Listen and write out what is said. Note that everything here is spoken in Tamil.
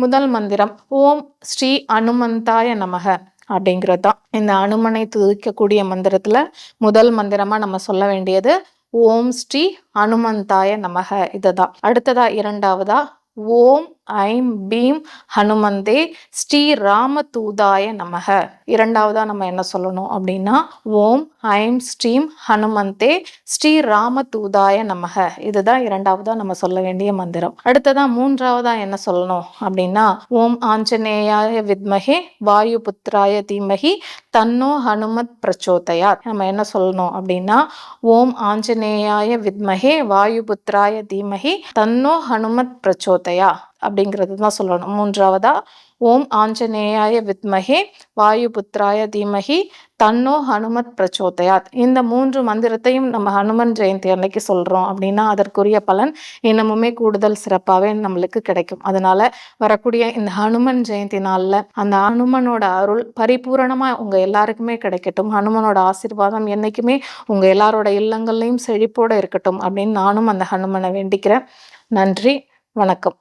முதல் மந்திரம் ஓம் ஸ்ரீ அனுமந்தாய நமக அப்படிங்கிறது தான். இந்த அனுமனை துதிக்கக்கூடிய மந்திரத்துல முதல் மந்திரமா நம்ம சொல்ல வேண்டியது ஓம் ஸ்ரீ அனுமந்தாய நமக இதுதான். அடுத்ததா இரண்டாவதா ஓம் ஐம் பீம் ஹனுமந்தே ஸ்ரீ ராமதூதாய நமக. இரண்டாவதா நம்ம என்ன சொல்லணும் அப்படின்னா ஓம் ஐம் ஸ்ரீம் ஹனுமந்தே ஸ்ரீ ராமதூதாய நமக. இதுதான் இரண்டாவதா நம்ம சொல்ல வேண்டிய மந்திரம். அடுத்ததா மூன்றாவதா என்ன சொல்லணும் அப்படின்னா ஓம் ஆஞ்சநேயாய வித்மஹே வாயு புத்திராய தீமஹி தன்னோ ஹனுமத் பிரச்சோதயாத். நம்ம என்ன சொல்லணும் அப்படின்னா ஓம் ஆஞ்சநேயாய வித்மஹே வாயு புத்திராய தீமஹி தன்னோ ஹனுமத் பிரச்சோதயா அப்படிங்கிறது தான் சொல்லணும். மூன்றாவதா ஓம் ஆஞ்சநேயாய வித்மஹே வாயு புத்திராய தீமஹி தன்னோ ஹனுமத் பிரச்சோதயாத். இந்த மூன்று மந்திரத்தையும் நம்ம ஹனுமன் ஜெயந்தி அன்னைக்கு சொல்றோம் அப்படின்னா அதற்குரிய பலன் இன்னமுமே கூடுதல் சிறப்பாகவே நம்மளுக்கு கிடைக்கும். அதனால வரக்கூடிய இந்த ஹனுமன் ஜெயந்தி நாளில் அந்த ஹனுமனோட அருள் பரிபூரணமா உங்க எல்லாருக்குமே கிடைக்கட்டும். ஹனுமனோட ஆசீர்வாதம் என்னைக்குமே உங்க எல்லாரோட இல்லங்கள்லையும் செழிப்போட இருக்கட்டும் அப்படின்னு நானும் அந்த ஹனுமனை வேண்டிக்கிறேன். நன்றி, வணக்கம்.